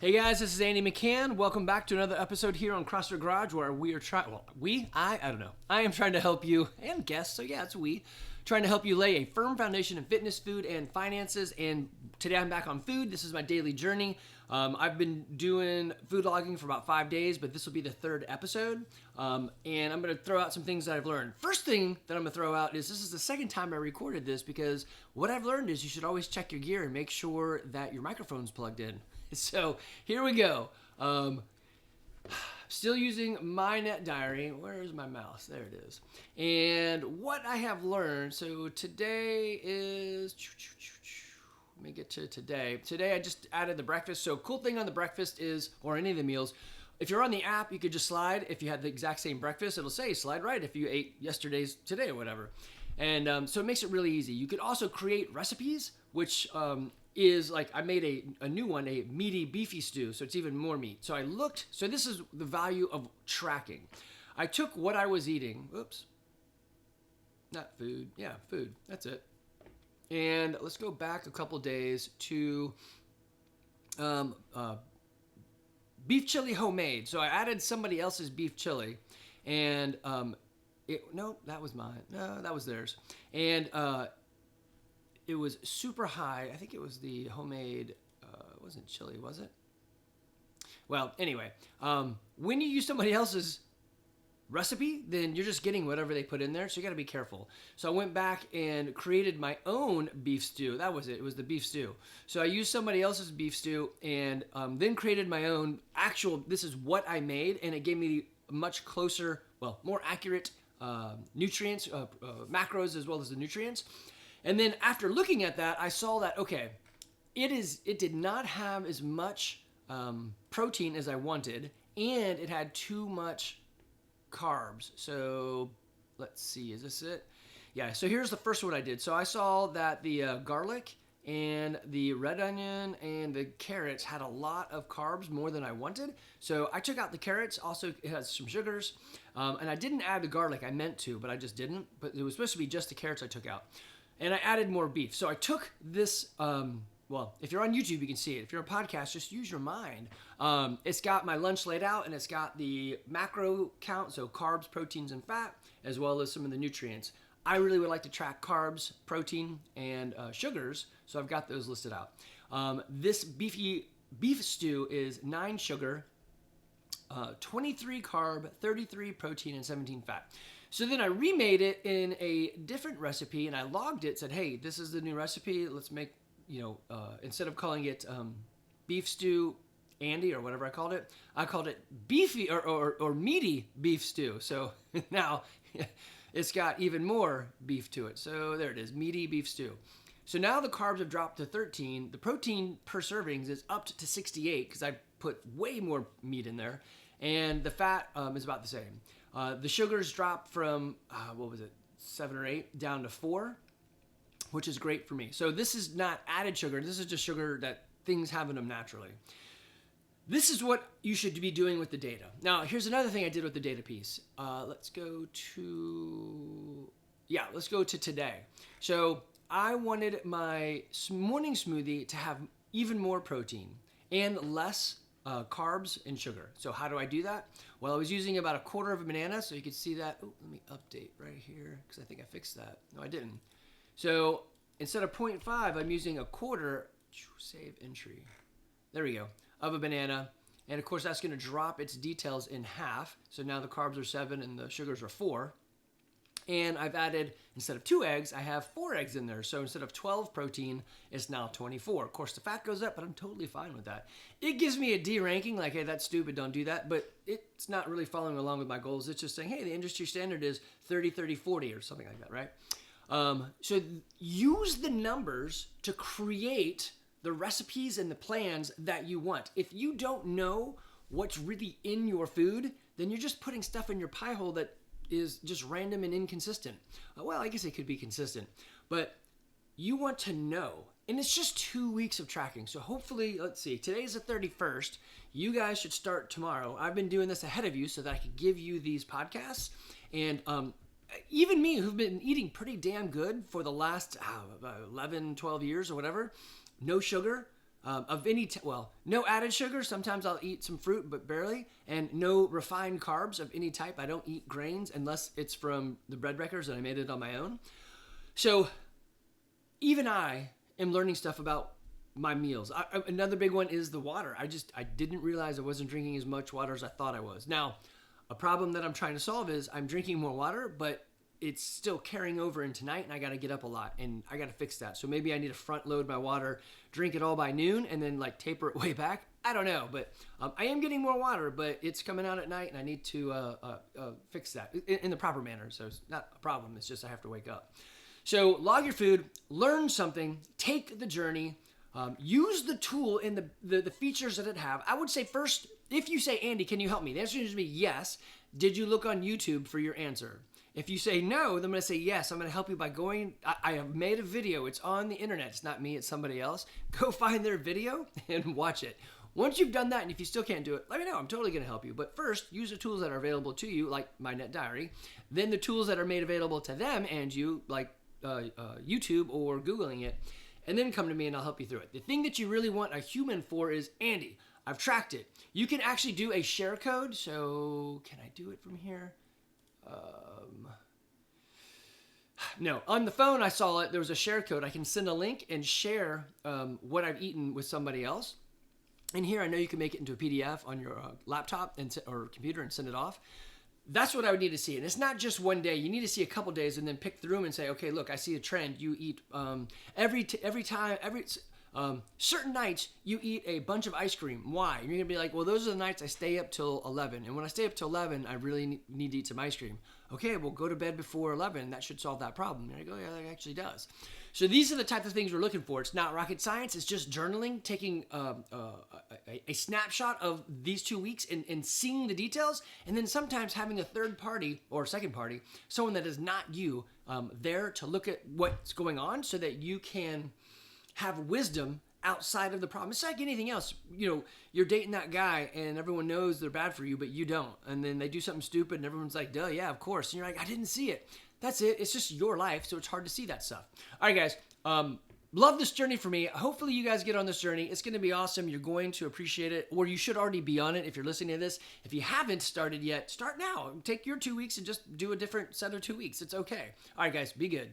Hey guys, this is Andy McCann. Welcome back to another episode here on CrossFit Garage where we are trying, I don't know. I am trying to help you, and guests, so yeah, it's we, trying to help you lay a firm foundation in fitness, food, and finances. And today I'm back on food. This is my daily journey. I've been doing food logging for about 5 days, but this will be the third episode. And I'm going to throw out some things that I've learned. First thing that I'm going to throw out is this is the second time I recorded this because what I've learned is you should always check your gear and make sure that your microphone's plugged in. So here we go. Still using my net diary. Where is my mouse? There it is. And what I have learned. So today is, let me get to today. Today I just added the breakfast. So cool thing on the breakfast is, or any of the meals, if you're on the app, you could just slide. If you had the exact same breakfast, it'll say slide right if you ate yesterday's today or whatever. And so it makes it really easy. You could also create recipes, which is like I made a new one, a meaty beefy stew, so it's even more meat. So I looked, so this is the value of tracking. I took what I was eating, not food, yeah, food, that's it. And let's go back a couple days to beef chili homemade. So I added somebody else's beef chili, and no, that was mine. No, that was theirs. And it was super high. I think it was the homemade, it wasn't chili, was it? Well, anyway, when you use somebody else's recipe, then you're just getting whatever they put in there, so you got to be careful. So I went back and created my own beef stew. That was it. It was the beef stew. So I used somebody else's beef stew and then created my own actual, this is what I made, and it gave me much closer, well, more accurate nutrients, macros as well as the nutrients. And then after looking at that, I saw that, okay, it did not have as much protein as I wanted, and it had too much carbs. So let's see, is this it? Yeah, so here's the first one I did. So I saw that the garlic and the red onion and the carrots had a lot of carbs, more than I wanted. So I took out the carrots. Also, it has some sugars. And I didn't add the garlic. I meant to, but I just didn't. But it was supposed to be just the carrots I took out. And I added more beef. So I took this, well, if you're on YouTube, you can see it. If you're on a podcast, just use your mind. It's got my lunch laid out, and it's got the macro count, so carbs, proteins, and fat, as well as some of the nutrients. I really would like to track carbs, protein, and sugars, so I've got those listed out. This beef stew is 9 sugar, 23 carb, 33 protein, and 17 fat. So then I remade it in a different recipe, and I logged it, said, hey, this is the new recipe. Let's make, instead of calling it beef stew Andy or whatever I called it beefy or meaty beef stew. So now it's got even more beef to it. So there it is, meaty beef stew. So now the carbs have dropped to 13. The protein per servings is up to 68 because I put way more meat in there. And the fat is about the same. The sugars dropped from, 7 or 8 down to 4, which is great for me. So this is not added sugar. This is just sugar that things have in them naturally. This is what you should be doing with the data. Now, here's another thing I did with the data piece. Let's go to today. So I wanted my morning smoothie to have even more protein and less carbs and sugar. So how do I do that? Well, I was using about 1/4 of a banana, so you can see that. Oh, let me update right here because I think I fixed that. No, I didn't. So instead of 0.5, I'm using 1/4, save entry. There we go, of a banana. And of course, that's going to drop its details in half. So now the carbs are 7 and the sugars are 4. And I've added, instead of 2 eggs, I have 4 eggs in there. So instead of 12 protein, it's now 24. Of course, the fat goes up, but I'm totally fine with that. It gives me a D ranking, like, hey, that's stupid, don't do that. But it's not really following along with my goals. It's just saying, hey, the industry standard is 30, 30, 40 or something like that, right? So use the numbers to create the recipes and the plans that you want. If you don't know what's really in your food, then you're just putting stuff in your pie hole that is just random and inconsistent. Well, I guess it could be consistent, but you want to know. And it's just 2 weeks of tracking. So hopefully, let's see, today's the 31st. You guys should start tomorrow. I've been doing this ahead of you so that I could give you these podcasts. And even me, who've been eating pretty damn good for the last 11, 12 years or whatever, no sugar, of any, no added sugar. Sometimes I'll eat some fruit, but barely. And no refined carbs of any type. I don't eat grains unless it's from the Bread Wreckers and I made it on my own. So even I am learning stuff about my meals. Another big one is the water. I didn't realize I wasn't drinking as much water as I thought I was. Now, a problem that I'm trying to solve is I'm drinking more water, but it's still carrying over into night, and I got to get up a lot, and I got to fix that. So maybe I need to front load my water, drink it all by noon, and then like taper it way back. I don't know, but I am getting more water, but it's coming out at night, and I need to fix that in the proper manner. So it's not a problem. It's just I have to wake up. So log your food, learn something, take the journey, use the tool in the features that it have. I would say first, if you say, Andy, can you help me? The answer is to be yes. Did you look on YouTube for your answer? If you say no, then I'm going to say yes. I'm going to help you by going. I have made a video. It's on the internet. It's not me. It's somebody else. Go find their video and watch it. Once you've done that, and if you still can't do it, let me know. I'm totally going to help you. But first, use the tools that are available to you, like My Net Diary. Then the tools that are made available to them and you, like YouTube or Googling it. And then come to me and I'll help you through it. The thing that you really want a human for is, Andy, I've tracked it. You can actually do a share code. So can I do it from here? No, on the phone I saw it. There was a share code. I can send a link and share what I've eaten with somebody else. And here I know you can make it into a PDF on your laptop or computer and send it off. That's what I would need to see. And it's not just one day. You need to see a couple days and then pick through them and say, okay, look, I see a trend. You eat certain nights you eat a bunch of ice cream. Why? You're going to be like, well, those are the nights I stay up till 11. And when I stay up till 11, I really need to eat some ice cream. Okay, well, go to bed before 11. That should solve that problem. And I go, yeah, that actually does. So these are the type of things we're looking for. It's not rocket science. It's just journaling, taking a snapshot of these 2 weeks and seeing the details. And then sometimes having a third party or second party, someone that is not you, there to look at what's going on so that you can have wisdom outside of the problem. It's like anything else. You know, you're dating that guy and everyone knows they're bad for you, but you don't. And then they do something stupid and everyone's like, duh, yeah, of course. And you're like, I didn't see it. That's it. It's just your life, so it's hard to see that stuff. All right, guys. Love this journey for me. Hopefully you guys get on this journey. It's going to be awesome. You're going to appreciate it, or you should already be on it if you're listening to this. If you haven't started yet, start now. Take your 2 weeks and just do a different set of 2 weeks. It's okay. All right, guys. Be good.